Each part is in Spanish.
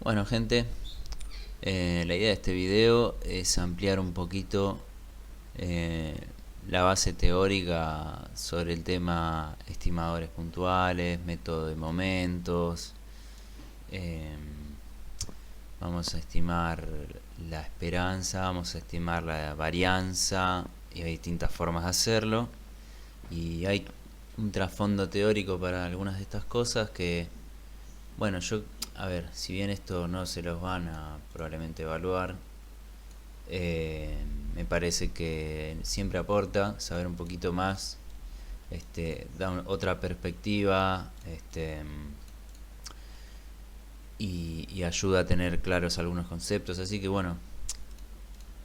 Bueno, gente, la idea de este video es ampliar un poquito eh, la base teórica sobre el tema estimadores puntuales, método de momentos. eh, Vamos a estimar la esperanza, vamos a estimar la varianza, y hay distintas formas de hacerlo. Y hay un trasfondo teórico para algunas de estas cosas que, bueno, a ver, si bien esto no se los van a probablemente evaluar, me parece que siempre aporta saber un poquito más, da otra perspectiva, y ayuda a tener claros algunos conceptos. Así que bueno,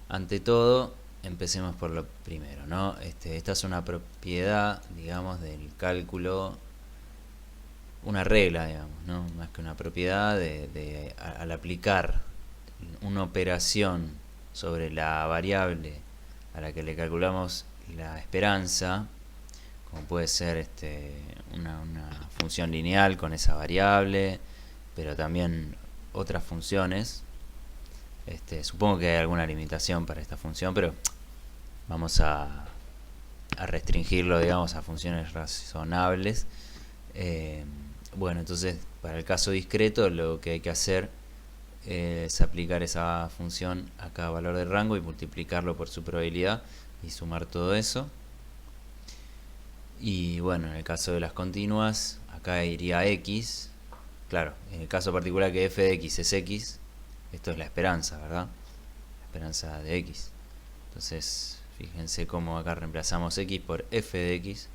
ante todo, empecemos por lo primero, ¿no? Esta es una propiedad, digamos, del cálculo, una regla, digamos, ¿no? Más que una propiedad al aplicar una operación sobre la variable a la que le calculamos la esperanza, como puede ser una función lineal con esa variable, pero también otras funciones. Supongo que hay alguna limitación para esta función, pero vamos a restringirlo, digamos, a funciones razonables. Bueno, entonces, para el caso discreto, lo que hay que hacer es aplicar esa función a cada valor de rango y multiplicarlo por su probabilidad y sumar todo eso. Y bueno, en el caso de las continuas, acá iría x. Claro, en el caso particular que f de x es x, esto es la esperanza, ¿verdad? La esperanza de x. Entonces, fíjense cómo acá reemplazamos x por f de x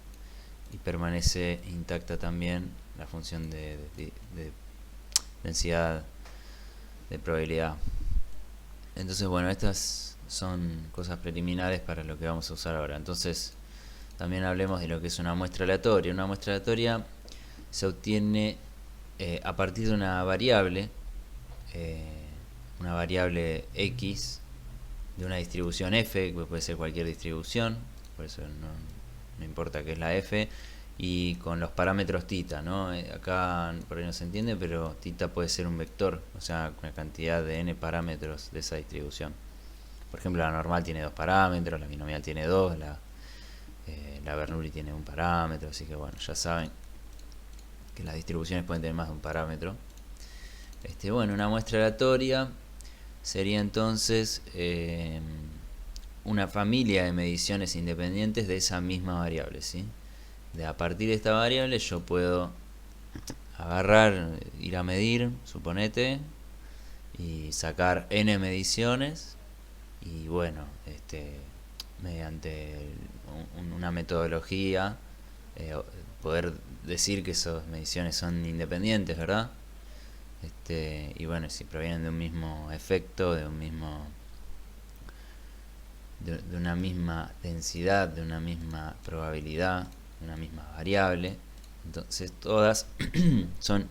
y permanece intacta también la función de densidad de probabilidad. Entonces, bueno, estas son cosas preliminares para lo que vamos a usar ahora. Entonces, también hablemos de lo que es una muestra aleatoria. Una muestra aleatoria se obtiene a partir de una variable x de una distribución f, que puede ser cualquier distribución, por eso no importa qué es la f, y con los parámetros θ, ¿no? Acá por ahí no se entiende, pero θ puede ser un vector, o sea, una cantidad de n parámetros de esa distribución. Por ejemplo, la normal tiene 2 parámetros, la binomial tiene 2, la Bernoulli tiene un parámetro, así que bueno, ya saben que las distribuciones pueden tener más de un parámetro. Bueno, una muestra aleatoria sería entonces una familia de mediciones independientes de esa misma variable, ¿sí? A partir de esta variable yo puedo agarrar, ir a medir, suponete, y sacar n mediciones, y bueno, mediante una metodología, poder decir que esas mediciones son independientes, ¿verdad? Y bueno, si provienen de un mismo efecto, de una misma densidad, de una misma probabilidad, de una misma variable, entonces todas son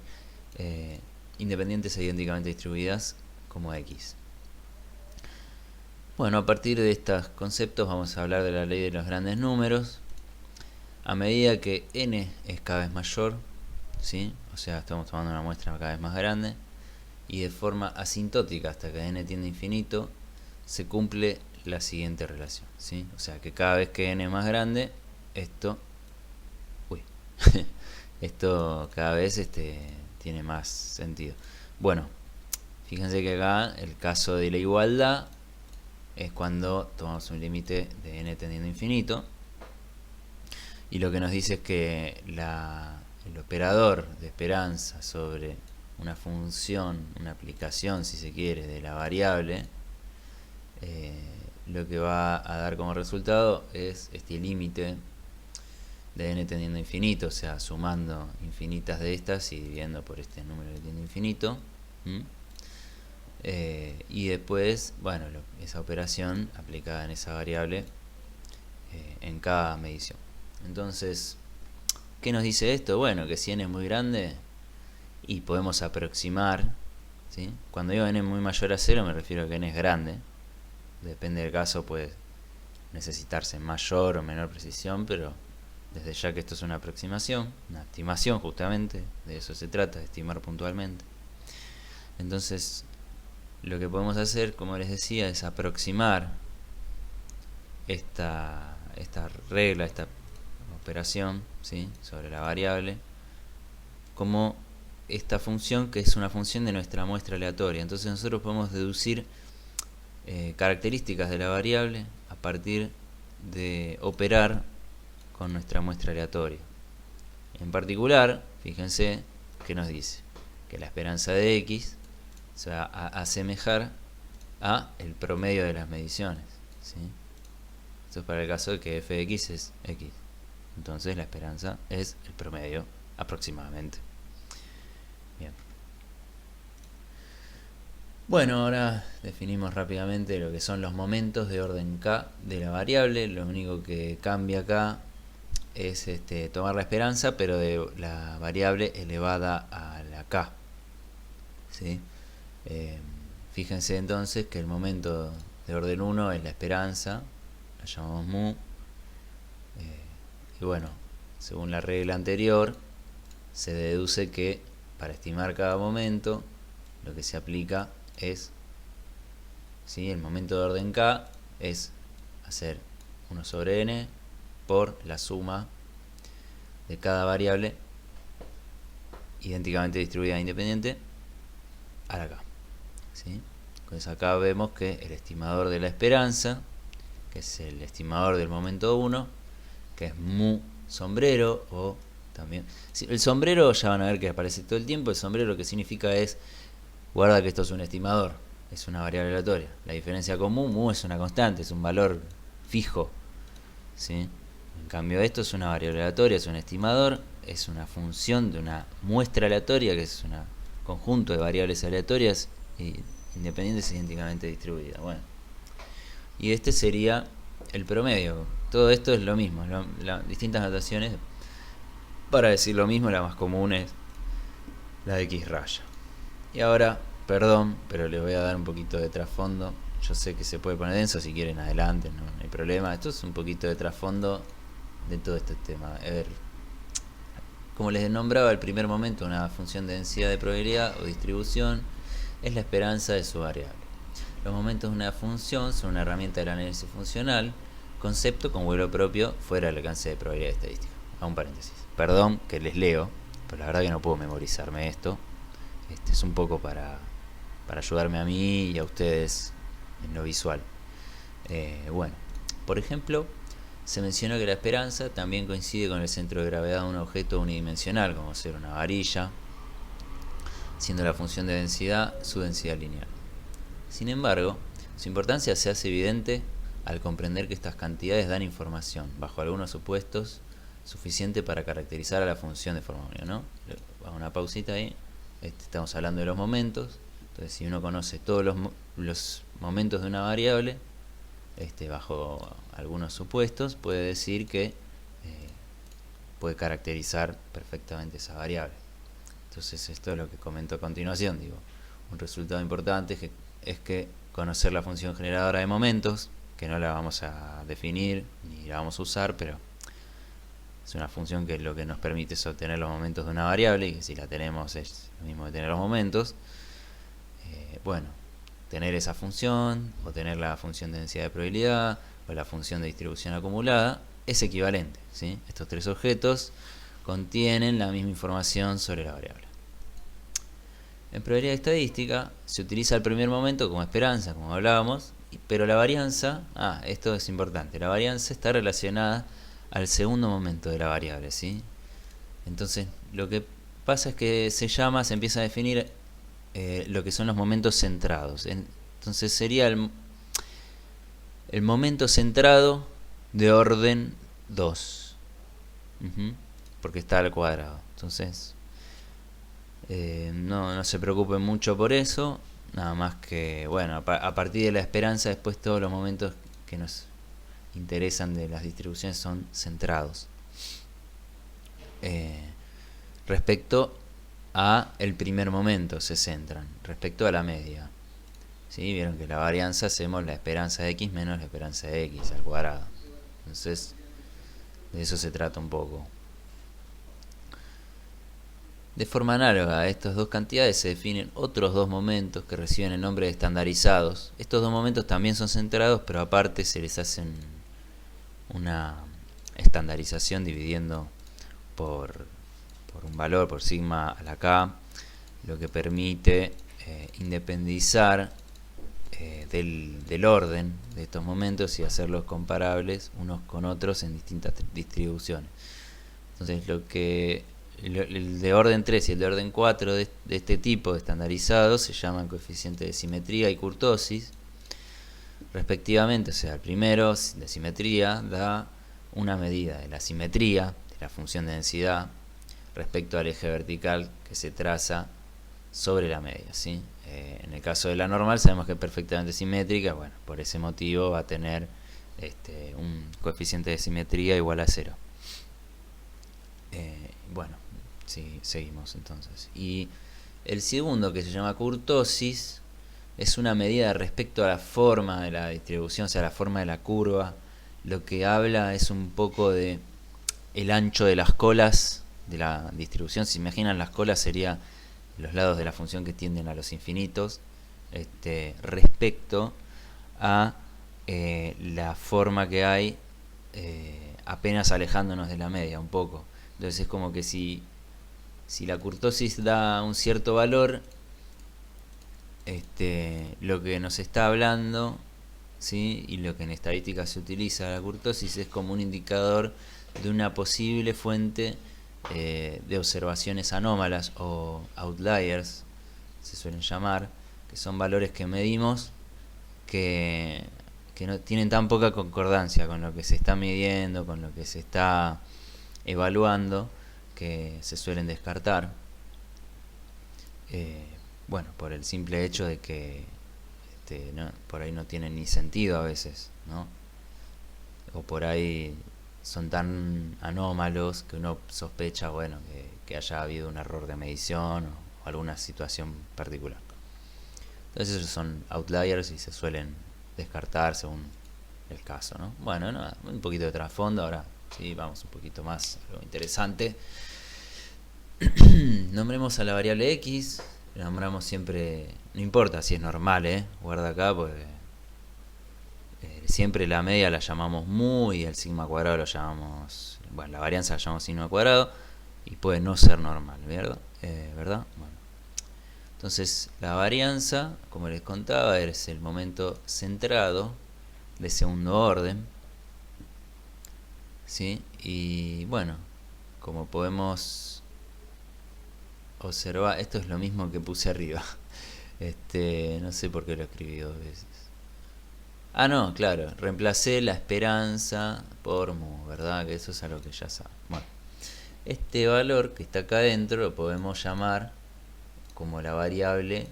independientes e idénticamente distribuidas como x. Bueno, a partir de estos conceptos vamos a hablar de la ley de los grandes números. A medida que n es cada vez mayor, ¿sí? O sea, estamos tomando una muestra cada vez más grande, y de forma asintótica hasta que n tiende a infinito, se cumple la siguiente relación, ¿sí? O sea, que cada vez que n es más grande, esto esto cada vez tiene más sentido. Bueno, fíjense que acá el caso de la igualdad es cuando tomamos un límite de n tendiendo a infinito, y lo que nos dice es que el operador de esperanza sobre una función, una aplicación, si se quiere, de la variable, lo que va a dar como resultado es este límite de n tendiendo a infinito, o sea, sumando infinitas de estas y dividiendo por este número que tiende a infinito. Y después, bueno, esa operación aplicada en esa variable en cada medición. Entonces, ¿qué nos dice esto? Bueno, que si n es muy grande y podemos aproximar, ¿sí? Cuando digo n es muy mayor a 0 me refiero a que n es grande. Depende del caso, puede necesitarse mayor o menor precisión, pero desde ya que esto es una aproximación, una estimación justamente, de eso se trata, de estimar puntualmente. Entonces, lo que podemos hacer, como les decía, es aproximar esta regla, esta operación, ¿sí?, sobre la variable, como esta función que es una función de nuestra muestra aleatoria. Entonces nosotros podemos deducir características de la variable a partir de operar con nuestra muestra aleatoria. En particular, fíjense que nos dice que la esperanza de x se va a asemejar a el promedio de las mediciones, ¿sí? Esto es para el caso de que f de x es x. Entonces la esperanza es el promedio aproximadamente. Bien. Bueno, ahora definimos rápidamente lo que son los momentos de orden k de la variable. Lo único que cambia acá es tomar la esperanza, pero de la variable elevada a la k, ¿sí? Fíjense entonces que el momento de orden 1 es la esperanza, la llamamos mu, y bueno, según la regla anterior, se deduce que para estimar cada momento, lo que se aplica es, ¿sí?, el momento de orden k es hacer 1 sobre n por la suma de cada variable idénticamente distribuida e independiente a la k, ¿sí? Entonces acá vemos que el estimador de la esperanza, que es el estimador del momento 1, que es mu sombrero, o también, sí, el sombrero ya van a ver que aparece todo el tiempo. El sombrero lo que significa es, guarda que esto es un estimador, es una variable aleatoria. La diferencia con mu es una constante, es un valor fijo, ¿sí? En cambio esto es una variable aleatoria, es un estimador, es una función de una muestra aleatoria, que es un conjunto de variables aleatorias independientes e idénticamente distribuidas. Bueno, y este sería el promedio. Todo esto es lo mismo, distintas notaciones para decir lo mismo. La más común es la de x raya. Y ahora, perdón, pero les voy a dar un poquito de trasfondo. Yo sé que se puede poner denso, si quieren adelante, no hay problema. Esto es un poquito de trasfondo de todo este tema. A ver, como les nombraba, el primer momento, una función de densidad de probabilidad o distribución, es la esperanza de su variable. Los momentos de una función son una herramienta del análisis funcional, concepto con vuelo propio fuera del alcance de probabilidad estadística. A un paréntesis. Perdón que les leo, pero la verdad que no puedo memorizarme esto. Es un poco para ayudarme a mí y a ustedes en lo visual. Bueno, por ejemplo, se mencionó que la esperanza también coincide con el centro de gravedad de un objeto unidimensional, como ser una varilla, siendo la función de densidad su densidad lineal. Sin embargo, su importancia se hace evidente al comprender que estas cantidades dan información, bajo algunos supuestos, suficiente para caracterizar a la función de forma única, ¿no? Hago una pausita ahí. Estamos hablando de los momentos. Entonces, si uno conoce todos los momentos de una variable, bajo algunos supuestos, puede decir que puede caracterizar perfectamente esa variable. Entonces, esto es lo que comento a continuación. Digo, un resultado importante es que conocer la función generadora de momentos, que no la vamos a definir ni la vamos a usar, pero es una función que lo que nos permite es obtener los momentos de una variable, y que si la tenemos es lo mismo que tener los momentos. Bueno, tener esa función, o tener la función de densidad de probabilidad, o la función de distribución acumulada, es equivalente, ¿sí? Estos tres objetos contienen la misma información sobre la variable. En probabilidad estadística se utiliza el primer momento como esperanza, como hablábamos, pero la varianza, esto es importante, la varianza está relacionada al segundo momento de la variable, ¿sí? Entonces, lo que pasa es que se empieza a definir lo que son los momentos centrados. Entonces sería el momento centrado de orden 2, porque está al cuadrado. Entonces, no se preocupen mucho por eso, nada más que, bueno, a partir de la esperanza, después todos los momentos que nos interesan de las distribuciones son centrados. Respecto a el primer momento se centran, respecto a la media, ¿sí? Vieron que la varianza hacemos la esperanza de x menos la esperanza de x al cuadrado. Entonces, de eso se trata un poco. De forma análoga a estas dos cantidades se definen otros dos momentos que reciben el nombre de estandarizados. Estos dos momentos también son centrados, pero aparte se les hacen una estandarización dividiendo por, por un valor, por sigma a la k, lo que permite independizar del orden de estos momentos y hacerlos comparables unos con otros en distintas distribuciones. Entonces el de orden 3 y el de orden 4 de este tipo de estandarizados se llaman coeficiente de simetría y kurtosis respectivamente. O sea, el primero de simetría da una medida de la simetría de la función de densidad respecto al eje vertical que se traza sobre la media, ¿sí? En el caso de la normal sabemos que es perfectamente simétrica. Bueno, por ese motivo va a tener un coeficiente de simetría igual a 0. Bueno, sí, seguimos entonces. Y el segundo, que se llama kurtosis, es una medida respecto a la forma de la distribución, o sea, la forma de la curva. Lo que habla es un poco de el ancho de las colas de la distribución. Si imaginan, las colas serían los lados de la función que tienden a los infinitos, respecto a la forma que hay apenas alejándonos de la media un poco. Entonces es como que si la kurtosis da un cierto valor, lo que nos está hablando, ¿sí? Y lo que en estadística se utiliza la kurtosis es como un indicador de una posible fuente de observaciones anómalas o outliers, se suelen llamar, que son valores que medimos que no tienen tan poca concordancia con lo que se está midiendo, con lo que se está evaluando, que se suelen descartar. Bueno, por el simple hecho de que por ahí no tienen ni sentido a veces, ¿no? O por ahí son tan anómalos que uno sospecha, bueno, que haya habido un error de medición o alguna situación particular. Entonces esos son outliers y se suelen descartar según el caso, ¿no? Bueno, nada, un poquito de trasfondo. Ahora sí, vamos un poquito más a lo interesante. Nombremos a la variable x. La nombramos siempre, no importa si es normal, guarda acá, porque siempre la media la llamamos mu y el sigma cuadrado lo llamamos, bueno, la varianza la llamamos sigma cuadrado y puede no ser normal, ¿verdad? Bueno, entonces la varianza, como les contaba, es el momento centrado de segundo orden, ¿sí? Y bueno, como podemos observar, esto es lo mismo que puse arriba. No sé por qué lo escribí dos veces. Ah, no, claro, reemplacé la esperanza por mu, ¿verdad? Que eso es algo que ya saben. Bueno, este valor que está acá adentro lo podemos llamar como la variable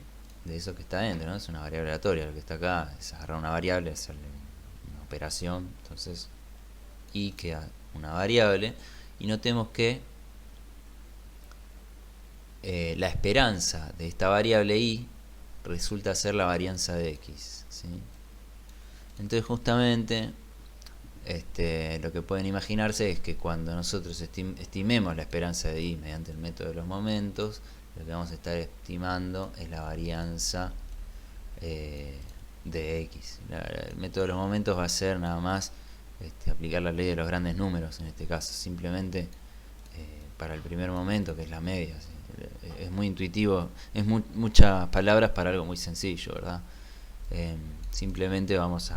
de eso que está adentro, ¿no? Es una variable aleatoria. Lo que está acá es agarrar una variable, hacerle una operación. Entonces, y queda una variable. Y notemos que la esperanza de esta variable y resulta ser la varianza de x, ¿sí? Entonces justamente lo que pueden imaginarse es que cuando nosotros estimemos la esperanza de y mediante el método de los momentos, lo que vamos a estar estimando es la varianza de x. El método de los momentos va a ser nada más aplicar la ley de los grandes números en este caso, simplemente para el primer momento, que es la media, ¿sí? Es muy intuitivo, es muchas palabras para algo muy sencillo, ¿verdad? Simplemente vamos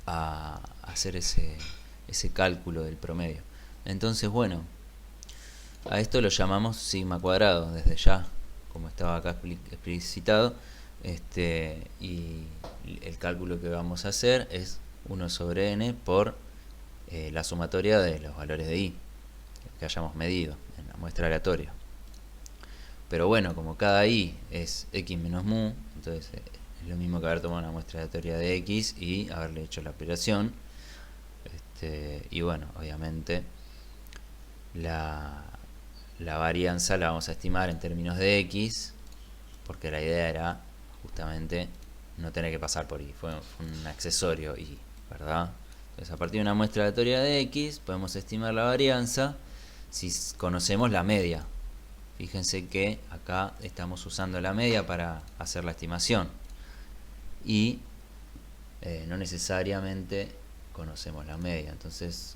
a hacer ese cálculo del promedio. Entonces, bueno, a esto lo llamamos sigma cuadrado desde ya, como estaba acá explicitado. Y el cálculo que vamos a hacer es 1 sobre n por la sumatoria de los valores de y que hayamos medido en la muestra aleatoria. Pero bueno, como cada i es x menos mu, entonces es lo mismo que haber tomado una muestra aleatoria de x y haberle hecho la operación. Y bueno, obviamente la varianza la vamos a estimar en términos de x, porque la idea era justamente no tener que pasar por y, fue un accesorio y, ¿verdad? Entonces, a partir de una muestra aleatoria de x podemos estimar la varianza si conocemos la media Fíjense que acá estamos usando la media para hacer la estimación y no necesariamente conocemos la media. Entonces,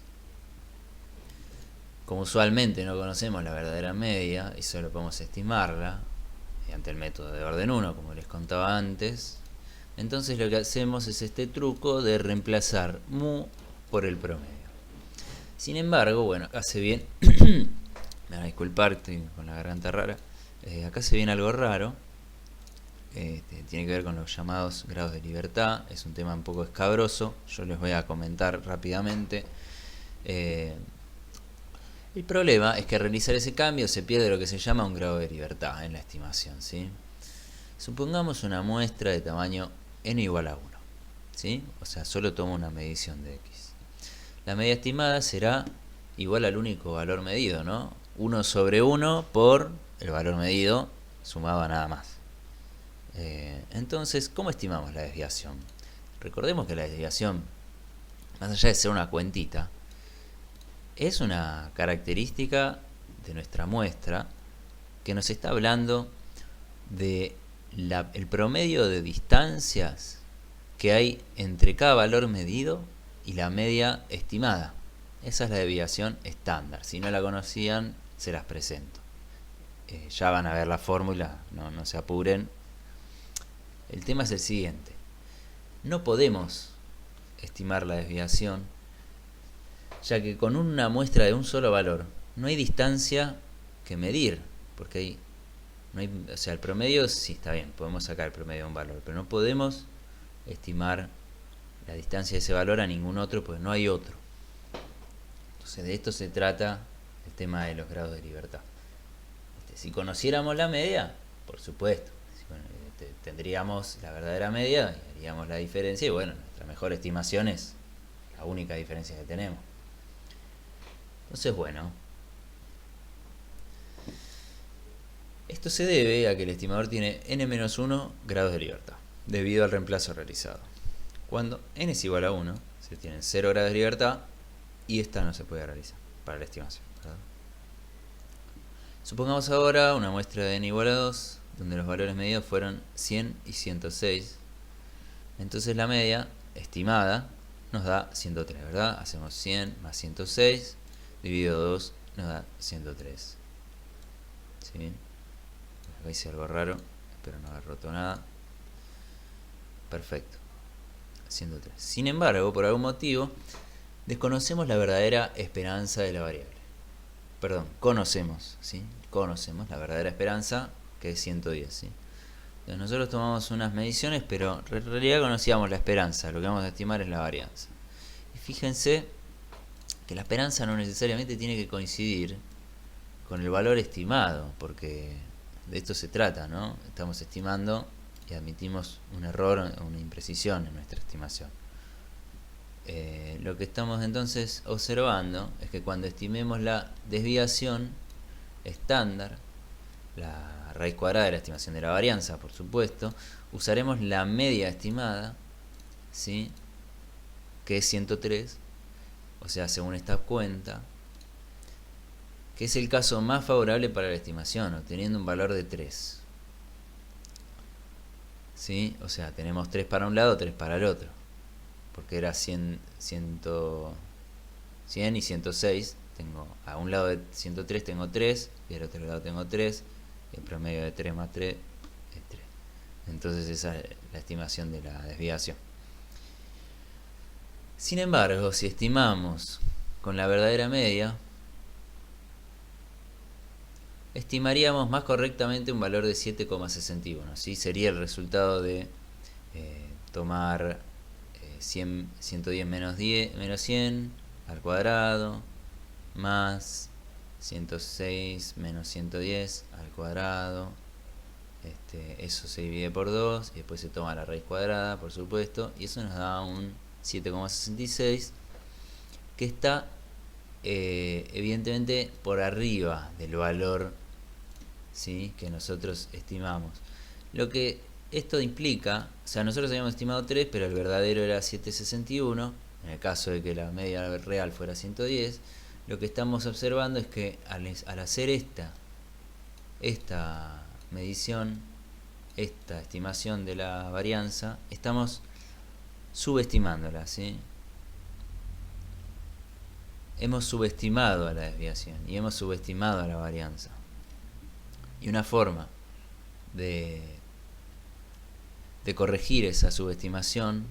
como usualmente no conocemos la verdadera media y solo podemos estimarla mediante el método de orden 1, como les contaba antes, entonces lo que hacemos es este truco de reemplazar mu por el promedio. Sin embargo, bueno, acá se viene me van a disculpar, estoy con la garganta rara. Acá se viene algo raro. Tiene que ver con los llamados grados de libertad. Es un tema un poco escabroso. Yo les voy a comentar rápidamente. El problema es que al realizar ese cambio se pierde lo que se llama un grado de libertad en la estimación, ¿sí? Supongamos una muestra de tamaño n igual a 1, ¿sí? O sea, solo tomo una medición de x. La media estimada será igual al único valor medido, ¿no? 1 sobre 1 por el valor medido sumado a nada más. Entonces, ¿cómo estimamos la desviación? Recordemos que la desviación, más allá de ser una cuentita, es una característica de nuestra muestra que nos está hablando de el promedio de distancias que hay entre cada valor medido y la media estimada. Esa es la desviación estándar. Si no la conocían, se las presento. Ya van a ver la fórmula, no se apuren. El tema es el siguiente. No podemos estimar la desviación, ya que con una muestra de un solo valor no hay distancia que medir, porque o sea, el promedio sí está bien, podemos sacar el promedio de un valor, pero no podemos estimar la distancia de ese valor a ningún otro, porque no hay otro. Entonces de esto se trata el tema de los grados de libertad. Si conociéramos la media, por supuesto, tendríamos la verdadera media y haríamos la diferencia, y bueno, nuestra mejor estimación es la única diferencia que tenemos. Entonces, bueno, esto se debe a que el estimador tiene n-1 grados de libertad, debido al reemplazo realizado. Cuando n es igual a 1, se tienen 0 grados de libertad, y esta no se puede realizar para la estimación, ¿verdad? Supongamos ahora una muestra de n igual a 2, donde los valores medidos fueron 100 y 106. Entonces la media estimada nos da 103, ¿verdad? Hacemos 100 más 106, dividido 2, nos da 103. ¿Sí? Acá hice algo raro, espero no haber roto nada. Perfecto. 103. Sin embargo, por algún motivo, desconocemos la verdadera esperanza de la variable. Perdón, conocemos, ¿sí? Conocemos la verdadera esperanza, que es 110, ¿sí? Entonces nosotros tomamos unas mediciones, pero en realidad conocíamos la esperanza. Lo que vamos a estimar es la varianza. Y fíjense que la esperanza no necesariamente tiene que coincidir con el valor estimado, porque de esto se trata, ¿no? Estamos estimando y admitimos un error o una imprecisión en nuestra estimación. Lo que estamos entonces observando es que cuando estimemos la desviación estándar, la raíz cuadrada de la estimación de la varianza, por supuesto, usaremos la media estimada, ¿sí? Que es 103, o sea, según esta cuenta, que es el caso más favorable para la estimación, obteniendo un valor de 3. ¿Sí? O sea, tenemos 3 para un lado, 3 para el otro, porque era 100 y 106. Tengo a un lado de 103 tengo 3, y al otro lado tengo 3, y el promedio de 3 más 3 es 3. Entonces esa es la estimación de la desviación. Sin embargo, si estimamos con la verdadera media, estimaríamos más correctamente un valor de 7,61. ¿Sí? Sería el resultado de tomar 110 menos 100 al cuadrado más 106 menos 110 al cuadrado. Eso se divide por 2 y después se toma la raíz cuadrada, por supuesto, y eso nos da un 7,66, que está evidentemente por arriba del valor, ¿sí? Que nosotros estimamos. Lo que esto implica, o sea, nosotros habíamos estimado 3, pero el verdadero era 7,61. En el caso de que la media real fuera 110, lo que estamos observando es que al hacer esta esta medición, esta estimación de la varianza, estamos subestimándola, ¿sí? Hemos subestimado a la desviación y hemos subestimado a la varianza. Y una forma de corregir esa subestimación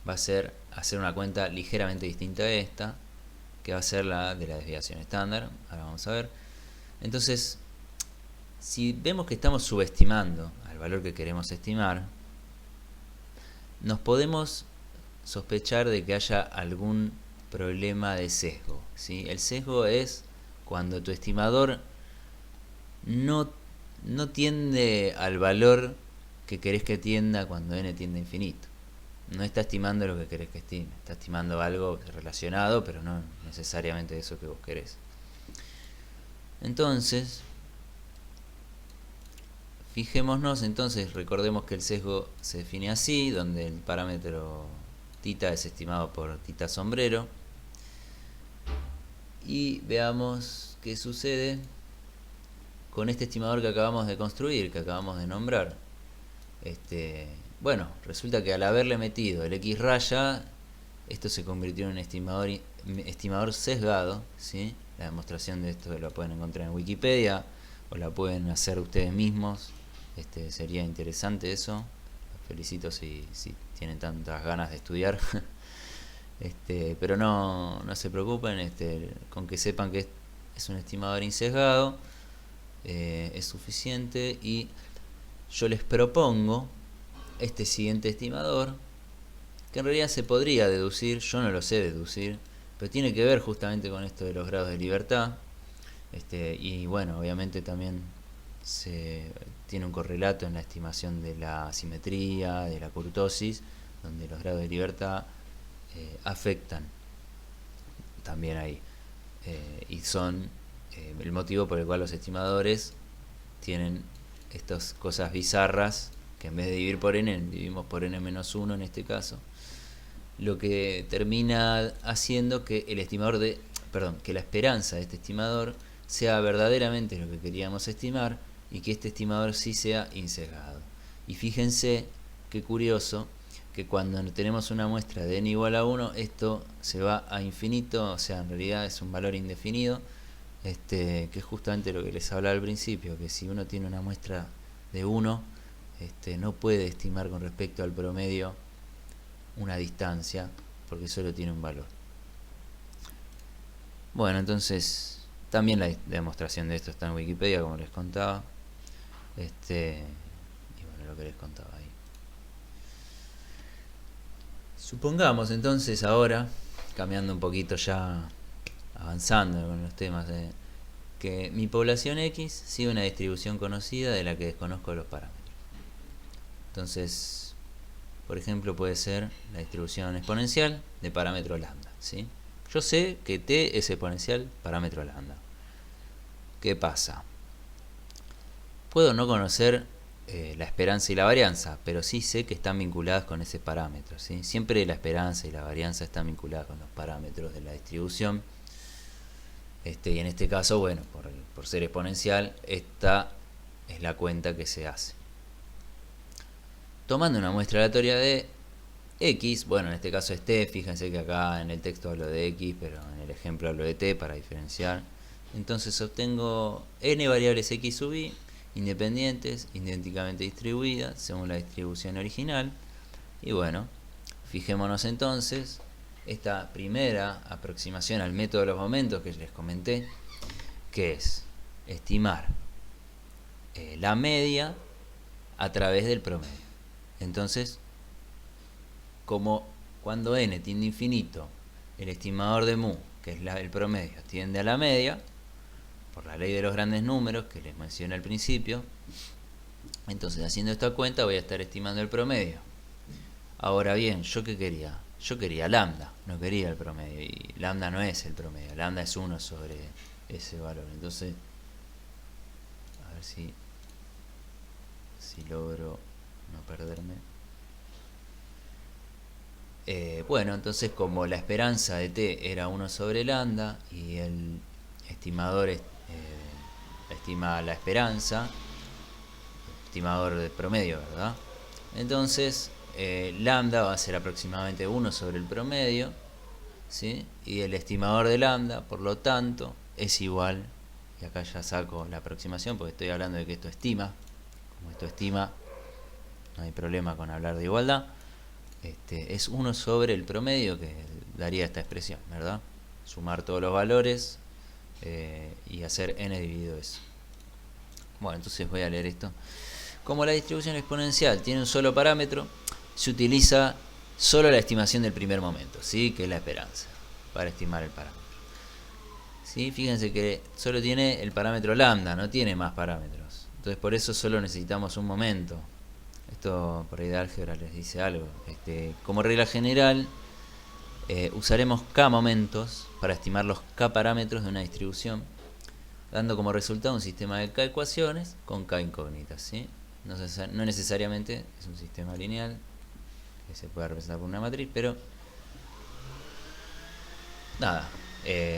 va a ser hacer una cuenta ligeramente distinta a esta, que va a ser la de la desviación estándar. Ahora vamos a ver. Entonces, si vemos que estamos subestimando al valor que queremos estimar, nos podemos sospechar de que haya algún problema de sesgo, ¿sí? El sesgo es cuando tu estimador no tiende al valor que querés que tienda cuando n tiende a infinito. No está estimando lo que querés que estime, está estimando algo relacionado, pero no necesariamente eso que vos querés. Entonces, fijémonos, recordemos que el sesgo se define así, donde el parámetro θ es estimado por θ sombrero. Y veamos qué sucede con este estimador que acabamos de construir, que acabamos de nombrar. Bueno, resulta que al haberle metido el x raya, esto se convirtió en un estimador sesgado, ¿sí? La demostración de esto la pueden encontrar en Wikipedia o la pueden hacer ustedes mismos. Sería interesante eso. Los felicito si tienen tantas ganas de estudiar. Pero no se preocupen, con que sepan que es un estimador insesgado es suficiente. Y yo les propongo este siguiente estimador, que en realidad se podría deducir, yo no lo sé deducir, pero tiene que ver justamente con esto de los grados de libertad. Y bueno, obviamente también se tiene un correlato en la estimación de la simetría, de la kurtosis, donde los grados de libertad afectan también ahí, y son el motivo por el cual los estimadores tienen estas cosas bizarras, que en vez de dividir por n, dividimos por n-1 en este caso, lo que termina haciendo que el estimador que la esperanza de este estimador sea verdaderamente lo que queríamos estimar, y que este estimador sí sea insesgado. Y fíjense qué curioso que cuando tenemos una muestra de n igual a 1, esto se va a infinito, o sea, en realidad es un valor indefinido, que es justamente lo que les hablaba al principio, que si uno tiene una muestra de 1, no puede estimar con respecto al promedio una distancia, porque solo tiene un valor. Bueno, entonces también la demostración de esto está en Wikipedia, como les contaba. Y bueno, lo que les contaba ahí. Supongamos entonces ahora, cambiando un poquito ya, avanzando con los temas, que mi población X sigue una distribución conocida de la que desconozco los parámetros. Entonces, por ejemplo, puede ser la distribución exponencial de parámetro lambda, ¿sí? Yo sé que t es exponencial parámetro lambda. ¿Qué pasa? Puedo no conocer la esperanza y la varianza, pero sí sé que están vinculadas con ese parámetro, ¿sí? Siempre la esperanza y la varianza están vinculadas con los parámetros de la distribución. Y en este caso, bueno, por ser exponencial, esta es la cuenta que se hace. Tomando una muestra aleatoria de x, bueno, en este caso es t, fíjense que acá en el texto hablo de x, pero en el ejemplo hablo de t para diferenciar. Entonces obtengo n variables x sub i, independientes, idénticamente distribuidas, según la distribución original. Y bueno, fijémonos entonces, esta primera aproximación al método de los momentos que les comenté, que es estimar la media a través del promedio. Entonces, como cuando n tiende a infinito, el estimador de mu, que es el promedio, tiende a la media, por la ley de los grandes números que les mencioné al principio, entonces haciendo esta cuenta voy a estar estimando el promedio. Ahora bien, ¿yo qué quería? Yo quería lambda, no quería el promedio, y lambda no es el promedio, lambda es 1 sobre ese valor. Entonces, a ver si logro no perderme. Bueno, entonces como la esperanza de t era 1 sobre lambda y el estimador, la estima la esperanza, estimador de promedio, ¿verdad? Entonces, lambda va a ser aproximadamente 1 sobre el promedio, ¿sí? Y el estimador de lambda, por lo tanto, es igual, y acá ya saco la aproximación porque estoy hablando de que esto estima. Como esto estima, no hay problema con hablar de igualdad. Es 1 sobre el promedio que daría esta expresión, ¿verdad? Sumar todos los valores y hacer n dividido eso. Bueno, entonces voy a leer esto. Como la distribución exponencial tiene un solo parámetro, se utiliza solo la estimación del primer momento, ¿sí? Que es la esperanza, para estimar el parámetro. ¿Sí? Fíjense que solo tiene el parámetro lambda, no tiene más parámetros. Entonces por eso solo necesitamos un momento. Esto por ahí de álgebra les dice algo. Como regla general, usaremos k momentos para estimar los k parámetros de una distribución, dando como resultado un sistema de k ecuaciones con k incógnitas, ¿sí? No necesariamente es un sistema lineal que se pueda representar por una matriz, pero nada,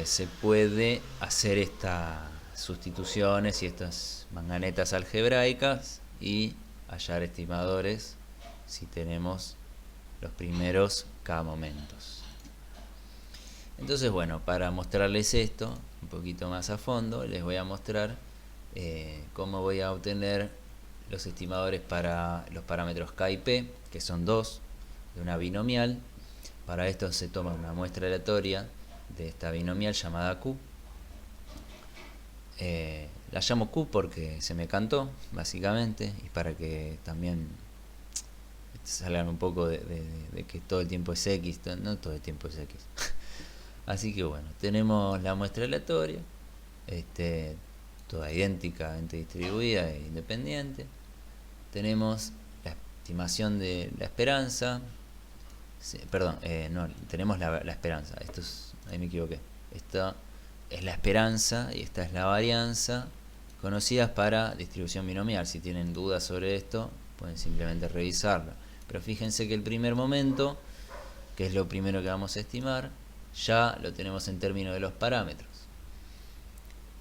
se puede hacer estas sustituciones y estas manganetas algebraicas y hallar estimadores si tenemos los primeros k momentos. Entonces, bueno, para mostrarles esto un poquito más a fondo, les voy a mostrar cómo voy a obtener los estimadores para los parámetros k y p, que son dos, de una binomial. Para esto se toma una muestra aleatoria de esta binomial llamada q. La llamo q porque se me cantó, básicamente, y para que también salgan un poco de que todo el tiempo es x, no todo el tiempo es x. Así que bueno, tenemos la muestra aleatoria, toda idénticamente distribuida e independiente. Tenemos la estimación de la esperanza. Perdón, no, tenemos la esperanza. Ahí me equivoqué. Esta es la esperanza y esta es la varianza, conocidas para distribución binomial. Si tienen dudas sobre esto, pueden simplemente revisarlo. Pero fíjense que el primer momento, que es lo primero que vamos a estimar, ya lo tenemos en términos de los parámetros.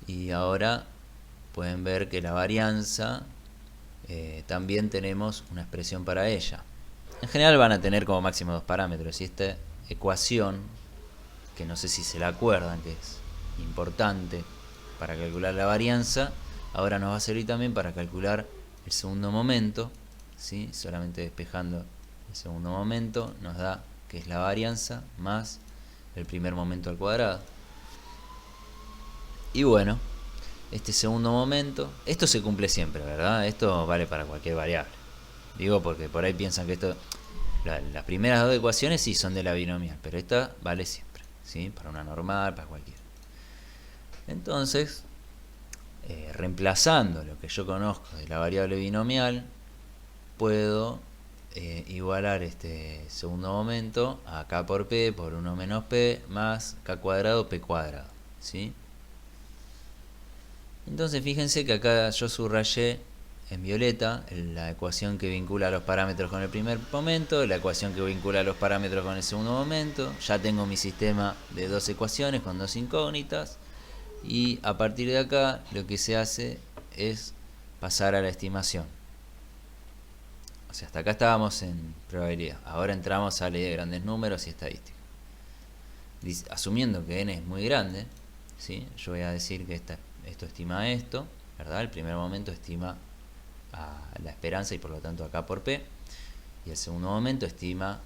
Y ahora pueden ver que la varianza también tenemos una expresión para ella. En general van a tener como máximo dos parámetros, y esta ecuación, que no sé si se la acuerdan, que es importante para calcular la varianza, ahora nos va a servir también para calcular el segundo momento, ¿sí? Solamente despejando el segundo momento nos da que es la varianza más el primer momento al cuadrado. Y bueno, este segundo momento, esto se cumple siempre, ¿verdad? Esto vale para cualquier variable. Digo porque por ahí piensan que esto, las primeras dos ecuaciones sí son de la binomial, pero esta vale siempre, ¿sí? Para una normal, para cualquiera. Entonces, reemplazando lo que yo conozco de la variable binomial, puedo igualar este segundo momento a k por p por 1 menos p más k cuadrado p cuadrado, ¿sí? Entonces fíjense que acá yo subrayé en violeta la ecuación que vincula los parámetros con el primer momento, la ecuación que vincula los parámetros con el segundo momento. Ya tengo mi sistema de dos ecuaciones con dos incógnitas, y a partir de acá lo que se hace es pasar a la estimación. O sea, hasta acá estábamos en probabilidad, ahora entramos a ley de grandes números y estadística. Asumiendo que n es muy grande, ¿sí? Yo voy a decir que esto estima esto, ¿verdad? El primer momento estima a la esperanza y por lo tanto a k por p, y el segundo momento estima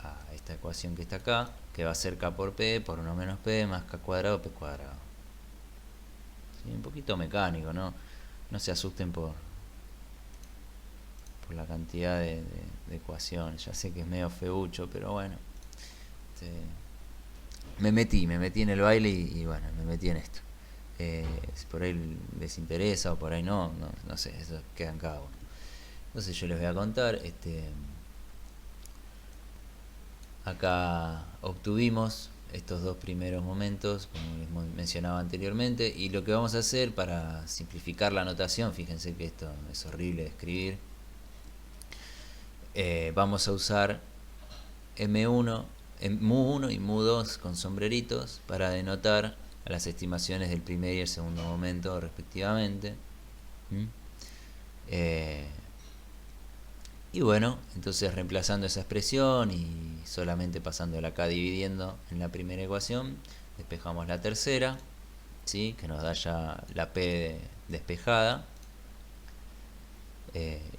a esta ecuación que está acá, que va a ser k por p por 1 menos p más k cuadrado p cuadrado. ¿Sí? Un poquito mecánico, no se asusten por la cantidad de ecuaciones. Ya sé que es medio feucho, pero bueno, me metí en el baile y bueno, me metí en esto. Si por ahí les interesa o por ahí no sé, eso queda en cada uno. Entonces yo les voy a contar, acá obtuvimos estos dos primeros momentos, como les mencionaba anteriormente, y lo que vamos a hacer para simplificar la notación, fíjense que esto es horrible de escribir, vamos a usar mu1 y mu2 con sombreritos para denotar a las estimaciones del primer y el segundo momento respectivamente. ¿Mm? Eh, y bueno, entonces reemplazando esa expresión y solamente pasándola acá dividiendo en la primera ecuación, despejamos la tercera, ¿sí? Que nos da ya la P despejada.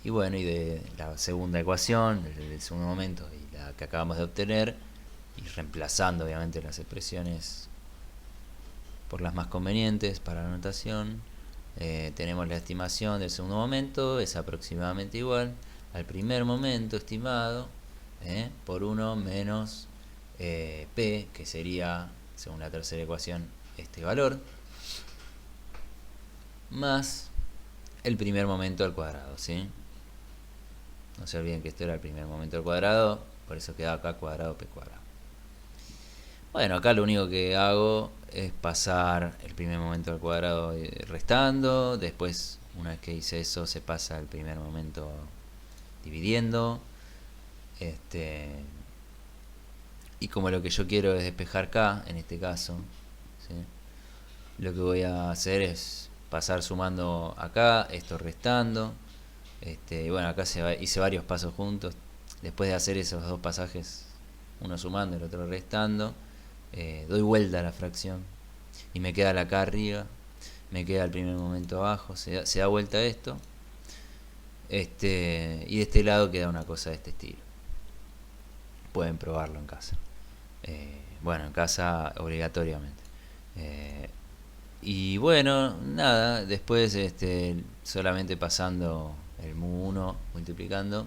Y bueno, y de la segunda ecuación, del segundo momento, y la que acabamos de obtener, y reemplazando obviamente las expresiones por las más convenientes para la notación, tenemos la estimación del segundo momento, es aproximadamente igual al primer momento estimado por 1 menos P, que sería, según la tercera ecuación, este valor, más el primer momento al cuadrado, ¿sí? No se olviden que esto era el primer momento al cuadrado, por eso queda acá cuadrado P cuadrado. Bueno, acá lo único que hago es pasar el primer momento al cuadrado restando, después una vez que hice eso se pasa el primer momento dividiendo, y como lo que yo quiero es despejar K, en este caso, ¿sí? Lo que voy a hacer es pasar sumando acá, esto restando, y bueno, acá hice varios pasos juntos. Después de hacer esos dos pasajes, uno sumando y el otro restando, doy vuelta a la fracción y me queda la K arriba, me queda el primer momento abajo, se da vuelta esto, y de este lado queda una cosa de este estilo. Pueden probarlo en casa. Bueno, en casa obligatoriamente. Y bueno, nada, después solamente pasando el mu1 multiplicando,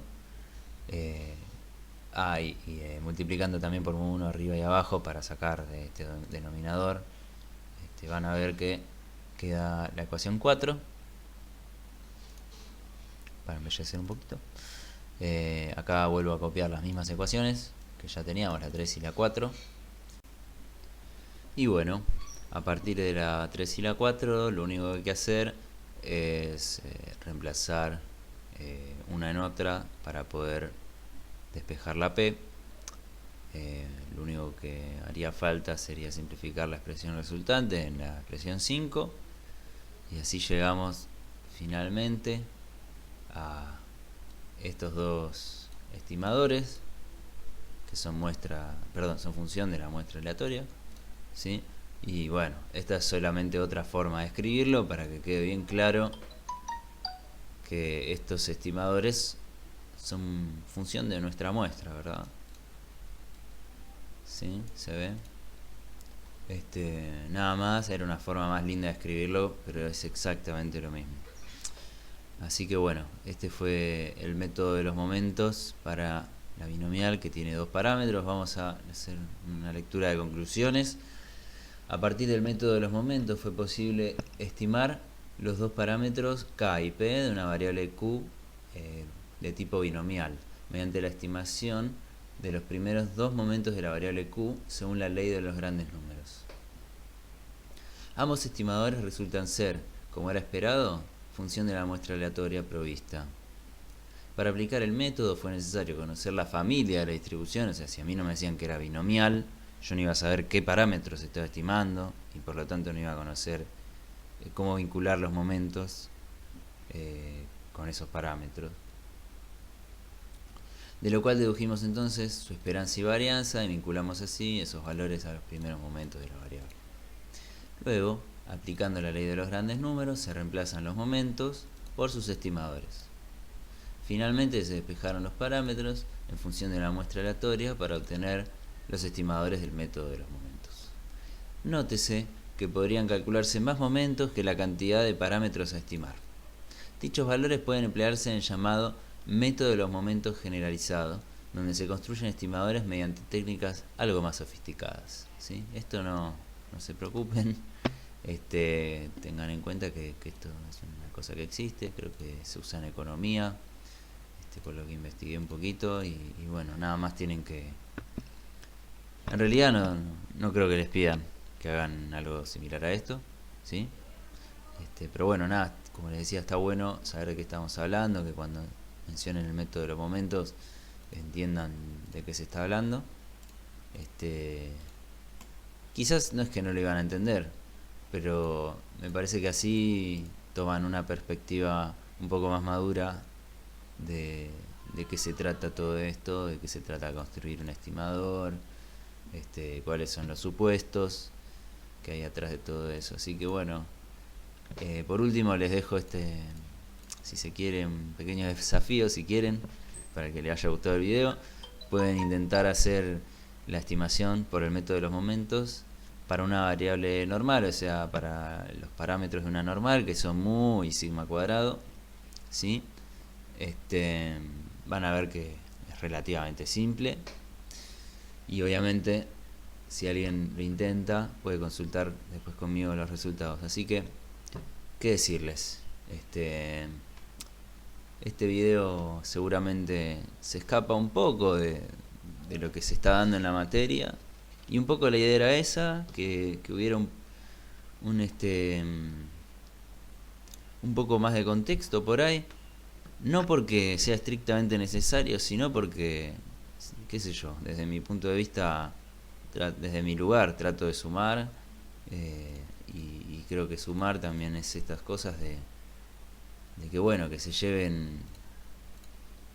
y multiplicando también por mu1 arriba y abajo para sacar de este denominador, van a ver que queda la ecuación 4, para embellecer un poquito. Acá vuelvo a copiar las mismas ecuaciones que ya teníamos, la 3 y la 4. Y bueno, a partir de la 3 y la 4 lo único que hay que hacer es reemplazar una en otra para poder despejar la P. Lo único que haría falta sería simplificar la expresión resultante en la expresión 5, y así llegamos finalmente a estos dos estimadores que son son función de la muestra aleatoria, ¿sí? Y bueno, esta es solamente otra forma de escribirlo para que quede bien claro que estos estimadores son función de nuestra muestra, ¿verdad? ¿Sí? ¿Se ve? Nada más, era una forma más linda de escribirlo, pero es exactamente lo mismo. Así que bueno, este fue el método de los momentos para la binomial, que tiene dos parámetros. Vamos a hacer una lectura de conclusiones. A partir del método de los momentos fue posible estimar los dos parámetros K y P de una variable Q de tipo binomial, mediante la estimación de los primeros dos momentos de la variable Q según la ley de los grandes números. Ambos estimadores resultan ser, como era esperado, función de la muestra aleatoria provista. Para aplicar el método fue necesario conocer la familia de la distribución, o sea, si a mí no me decían que era binomial, yo no iba a saber qué parámetros estaba estimando y por lo tanto no iba a conocer cómo vincular los momentos con esos parámetros. De lo cual dedujimos entonces su esperanza y varianza y vinculamos así esos valores a los primeros momentos de la variable. Luego, aplicando la ley de los grandes números, se reemplazan los momentos por sus estimadores. Finalmente se despejaron los parámetros en función de la muestra aleatoria para obtener los estimadores del método de los momentos. Nótese que podrían calcularse más momentos que la cantidad de parámetros a estimar. Dichos valores pueden emplearse en el llamado método de los momentos generalizado, donde se construyen estimadores mediante técnicas algo más sofisticadas, ¿sí? Esto no se preocupen, tengan en cuenta que esto es una cosa que existe, creo que se usa en economía, por lo que investigué un poquito, y bueno, nada más tienen que... En realidad no creo que les pidan que hagan algo similar a esto, ¿sí? Pero bueno, nada, como les decía, está bueno saber de qué estamos hablando, que cuando mencionen el método de los momentos entiendan de qué se está hablando. Quizás no es que no lo iban a entender, pero me parece que así toman una perspectiva un poco más madura de, de qué se trata todo esto, de qué se trata construir un estimador, cuáles son los supuestos que hay atrás de todo eso. Así que bueno, por último les dejo si se quieren, un pequeño desafío, si quieren, para que les haya gustado el video. Pueden intentar hacer la estimación por el método de los momentos para una variable normal, o sea, para los parámetros de una normal, que son mu y sigma cuadrado, ¿sí? Van a ver que es relativamente simple, y obviamente si alguien lo intenta puede consultar después conmigo los resultados. Así que, ¿qué decirles? Este video seguramente se escapa un poco de lo que se está dando en la materia, y un poco la idea era esa, que hubiera un poco más de contexto por ahí, no porque sea estrictamente necesario, sino porque, qué sé yo, desde mi punto de vista, desde mi lugar trato de sumar, y creo que sumar también es estas cosas de que bueno, que se lleven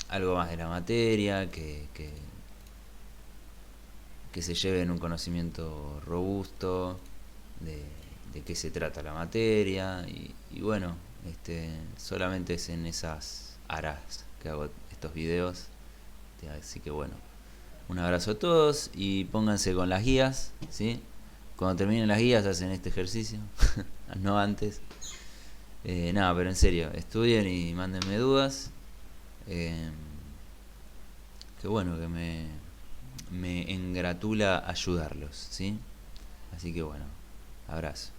algo más de la materia, que se lleven un conocimiento robusto de qué se trata la materia, y bueno, solamente es en esas aras que hago estos videos. Así que bueno, un abrazo a todos y pónganse con las guías, ¿sí? Cuando terminen las guías hacen este ejercicio, no antes. Nada, pero en serio, estudien y mándenme dudas. Que bueno, que me engratula ayudarlos, ¿sí? Así que bueno, abrazo.